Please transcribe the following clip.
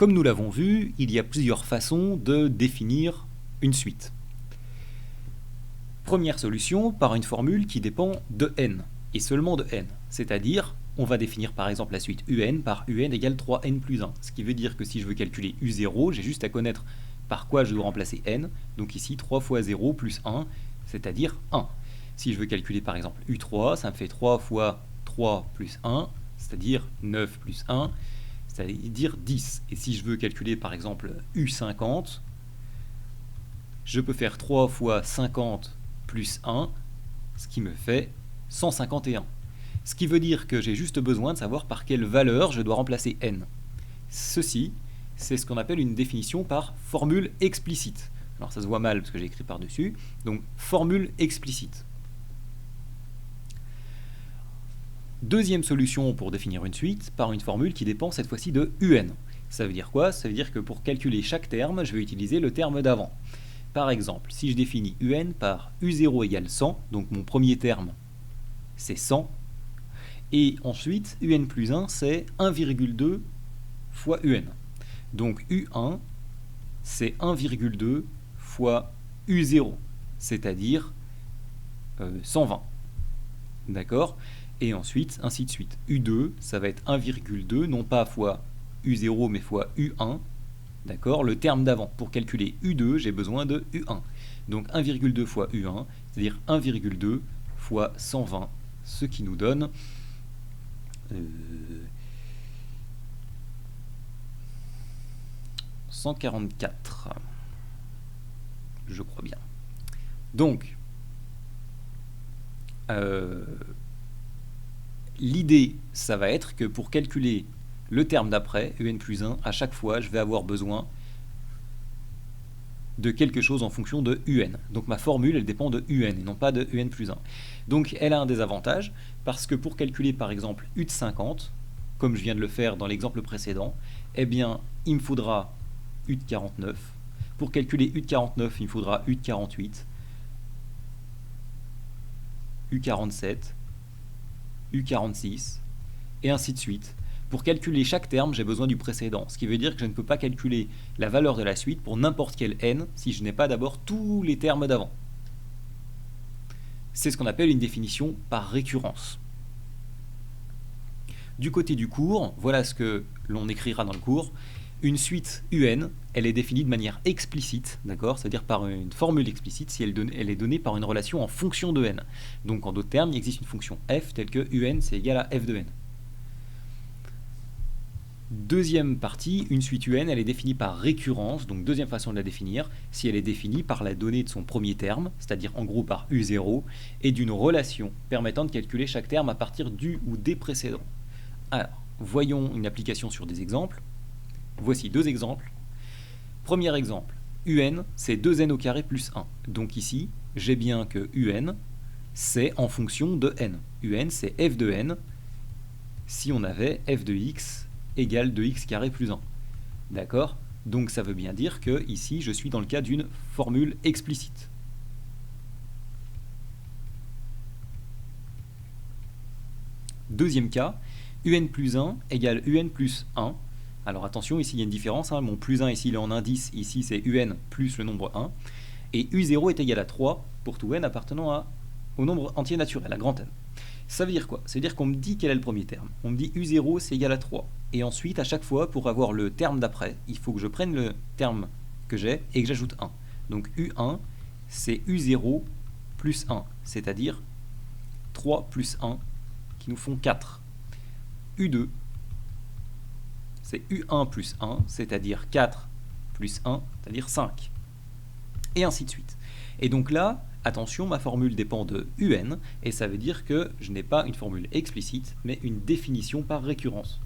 Comme nous l'avons vu, il y a plusieurs façons de définir une suite. Première solution, par une formule qui dépend de n, et seulement de n. C'est-à-dire, on va définir par exemple la suite un par un égale 3n plus 1. Ce qui veut dire que si je veux calculer u0, j'ai juste à connaître par quoi je dois remplacer n. Donc ici, 3 fois 0 plus 1, c'est-à-dire 1. Si je veux calculer par exemple u3, ça me fait 3 fois 3 plus 1, c'est-à-dire 9 plus 1, c'est-à-dire 10. Et si je veux calculer par exemple u50, je peux faire 3 fois 50 plus 1, ce qui me fait 151. Ce qui veut dire que j'ai juste besoin de savoir par quelle valeur je dois remplacer n. Ceci, c'est ce qu'on appelle une définition par formule explicite. Alors ça se voit mal parce que j'ai écrit par-dessus, donc formule explicite. Deuxième solution pour définir une suite, par une formule qui dépend cette fois-ci de un. Ça veut dire quoi? Ça veut dire que pour calculer chaque terme, je vais utiliser le terme d'avant. Par exemple, si je définis un par u0 égale 100, donc mon premier terme, c'est 100, et ensuite, un plus 1, c'est 1,2 fois un. Donc u1, c'est 1,2 fois u0, c'est-à-dire 120. D'accord? Et ensuite, ainsi de suite. U2, ça va être 1,2, non pas fois U0, mais fois U1. D'accord? Le terme d'avant. Pour calculer U2, j'ai besoin de U1. Donc 1,2 fois U1, c'est-à-dire 1,2 fois 120, ce qui nous donne 144. Je crois bien. Donc, l'idée, ça va être que pour calculer le terme d'après, un plus 1, à chaque fois, je vais avoir besoin de quelque chose en fonction de un. Donc ma formule, elle dépend de un et non pas de un plus 1. Donc elle a un désavantage, parce que pour calculer par exemple u de 50, comme je viens de le faire dans l'exemple précédent, eh bien, il me faudra u de 49. Pour calculer u de 49, il me faudra u de 48, u47, u46, et ainsi de suite. Pour calculer chaque terme, j'ai besoin du précédent, ce qui veut dire que je ne peux pas calculer la valeur de la suite pour n'importe quel n si je n'ai pas d'abord tous les termes d'avant. C'est ce qu'on appelle une définition par récurrence. Du côté du cours, voilà ce que l'on écrira dans le cours. Une suite un, elle est définie de manière explicite, d'accord, c'est-à-dire par une formule explicite si elle est donnée par une relation en fonction de n. Donc en d'autres termes, il existe une fonction f telle que un c'est égal à f de n. Deuxième partie, une suite un, elle est définie par récurrence, donc deuxième façon de la définir, si elle est définie par la donnée de son premier terme, c'est-à-dire en gros par u0, et d'une relation permettant de calculer chaque terme à partir du ou des précédents. Alors, voyons une application sur des exemples. Voici deux exemples. Premier exemple, un, c'est 2n au carré plus 1. Donc ici, j'ai bien que un, c'est en fonction de n. Un, c'est f de n, si on avait f de x égale 2x carré plus 1. D'accord? Donc ça veut bien dire que ici, je suis dans le cas d'une formule explicite. Deuxième cas, un plus 1 égale un plus 1. Alors attention, ici il y a une différence, hein. Mon plus 1 ici il est en indice, ici c'est un plus le nombre 1. Et u0 est égal à 3 pour tout n appartenant au nombre entier naturel, à grand N. Ça veut dire quoi? Ça veut dire qu'on me dit quel est le premier terme. On me dit u0 c'est égal à 3. Et ensuite, à chaque fois, pour avoir le terme d'après, il faut que je prenne le terme que j'ai et que j'ajoute 1. Donc u1, c'est u0 plus 1, c'est-à-dire 3 plus 1, qui nous font 4. u2, c'est u1 plus 1, c'est-à-dire 4 plus 1, c'est-à-dire 5. Et ainsi de suite. Et donc là, attention, ma formule dépend de un, et ça veut dire que je n'ai pas une formule explicite, mais une définition par récurrence.